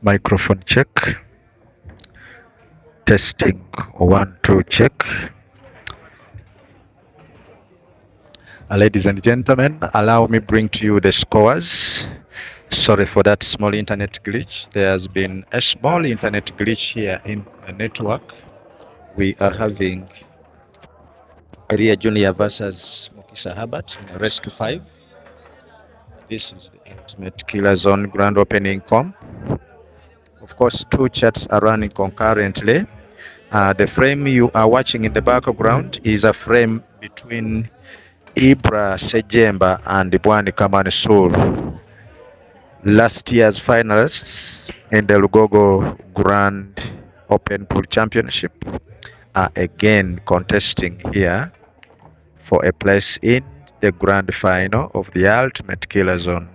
Microphone check. Testing 1 2 check. Ladies and gentlemen, allow me bring to you the scores. Sorry for that small internet glitch. There has been a small internet glitch here in the network. We are having Eria Junior versus Mukisa Herbert in a race to 5. This is the Ultimate Killer Zone grand opening comp. Of course, 2 chats are running concurrently. The frame you are watching in the background is a frame between Ibra Sejemba and Bwani Kamani Soul, last year's finalists in the Lugogo Grand Open Pool Championship, are again contesting here for a place in the grand final of the Ultimate Killer Zone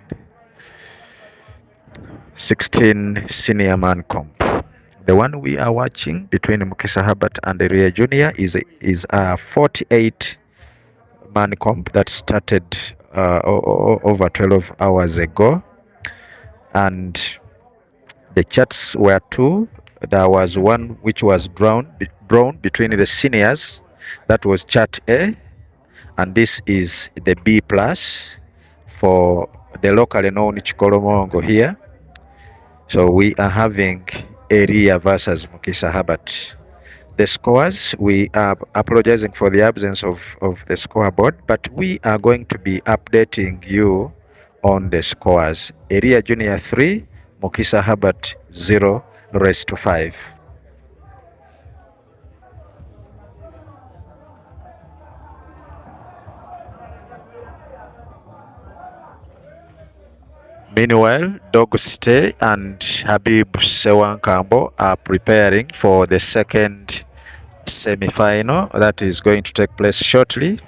16 Senior Man Comp. The one we are watching between Mukisa Herbert and Eria Junior is a 48 man comp that started over 12 hours ago, and the chats were 2. There was one which was drawn between the seniors. That was chat A, and this is the B plus for the locally known Chikolomongo here. So we are having Eria versus Mukisa Herbert. The scores, we are apologizing for the absence of the scoreboard, but we are going to be updating you on the scores. Eria Junior 3, Mukisa Herbert 0, race to 5. Meanwhile, Dog City and Habib Sewankambo are preparing for the second semi-final that is going to take place shortly.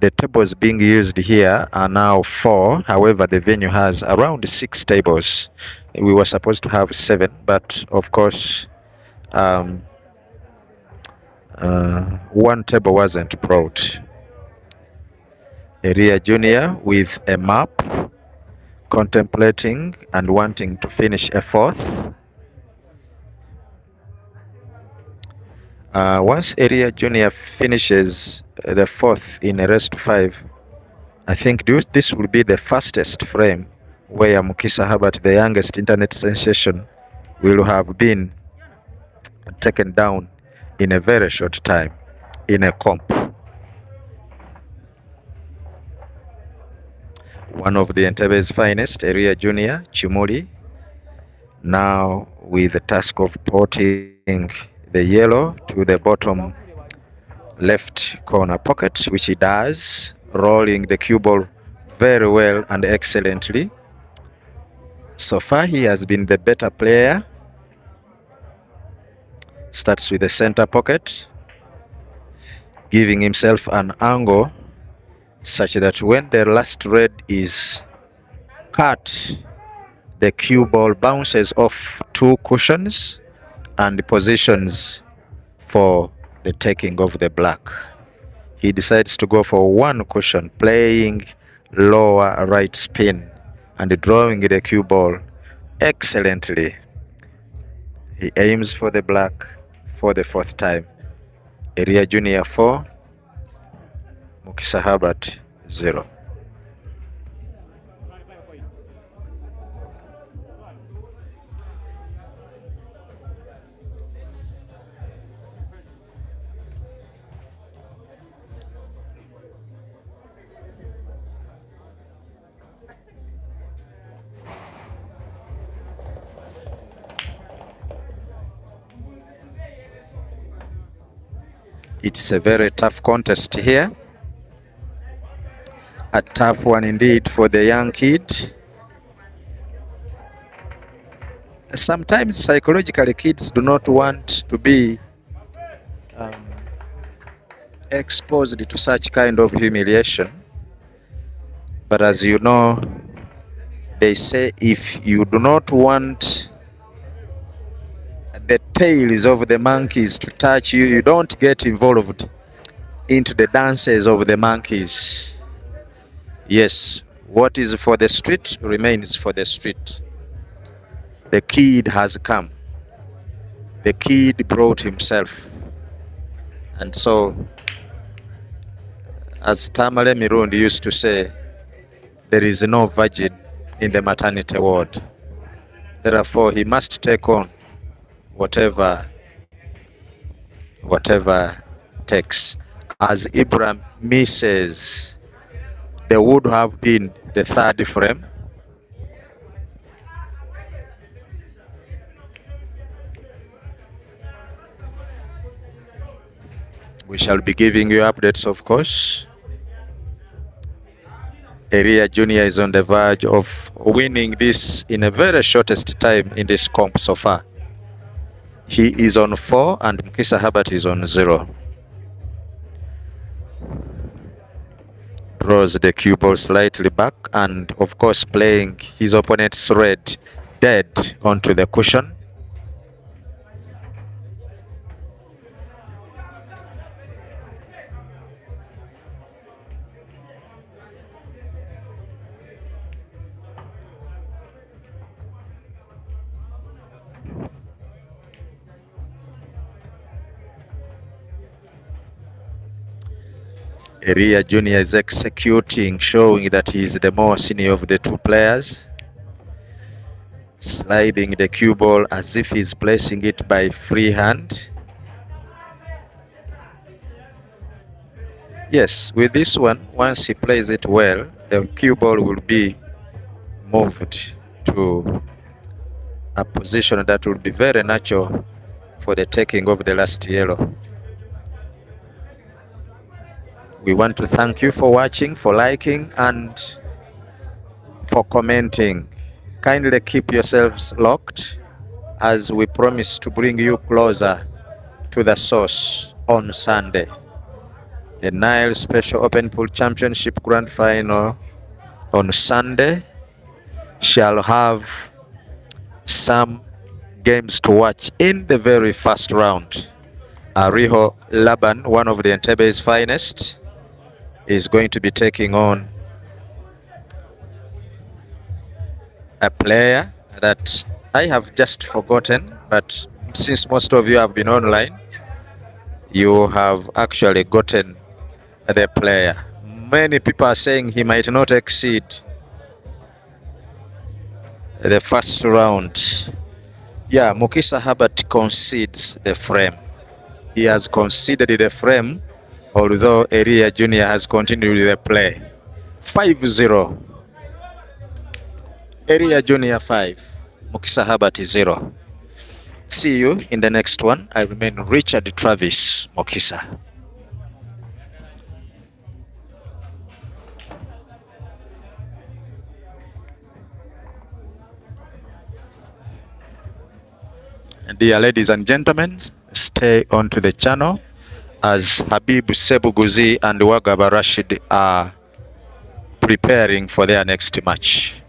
The tables being used here are now 4. However, the venue has around 6 tables. We were supposed to have 7, but of course, one table wasn't brought. Eria Junior with a map, contemplating and wanting to finish a 4th. Once Eria Junior finishes the 4th in a race to 5, I think this will be the fastest frame where Mukisa Herbert, the youngest internet sensation, will have been taken down in a very short time in a comp. One of the Entebe's finest, Eria Junior, Chimuli, now with the task of porting the yellow to the bottom left corner pocket, which he does, rolling the cue ball very well and excellently. So far, he has been the better player. Starts with the center pocket, giving himself an angle such that when the last red is cut, the cue ball bounces off 2 cushions and positions for the taking of the black. He decides to go for 1 cushion, playing lower right spin and drawing the cue ball excellently. He aims for the black for the 4th time. Eria Junior 4, Mukisa Herbert 0. It's a very tough contest here. A tough one indeed for the young kid. Sometimes psychologically kids do not want to be exposed to such kind of humiliation. But as you know, they say if you do not want the tails of the monkeys to touch you, you don't get involved into the dances of the monkeys. Yes, what is for the street remains for the street. The kid has come. The kid brought himself. And so, as Tamale Mirundi used to say, there is no virgin in the maternity ward. Therefore, he must take on whatever takes. As Ibrahim misses, there would have been the third frame. We shall be giving you updates, of course. Eria Junior is on the verge of winning this in a very shortest time in this comp so far. He is on 4 and Mukisa Herbert is on 0. Draws the cue ball slightly back and of course playing his opponent's red dead onto the cushion. Eria Junior is executing, showing that he is the more senior of the two players. Sliding the cue ball as if he's placing it by free hand. Yes, with this one, once he plays it well, the cue ball will be moved to a position that will be very natural for the taking of the last yellow. We want to thank you for watching, for liking, and for commenting. Kindly keep yourselves locked as we promise to bring you closer to the source on Sunday. The Nile Special Open Pool Championship Grand Final on Sunday shall have some games to watch. In the very first round, Ariho Laban, one of the Entebe's finest, is going to be taking on a player that I have just forgotten, but since most of you have been online, you have actually gotten the player. Many people are saying he might not exceed the first round. Yeah, Mukisa Herbert concedes the frame. He has conceded the frame, although Eria Junior has continued the play. 5-0. Eria Junior 5, Mukisa Herbert 0. See you in the next one. I remain Richard Travis Mukisa. Dear ladies and gentlemen, stay on to the channel as Habib Sebuguzi and Wagaba Rashid are preparing for their next match.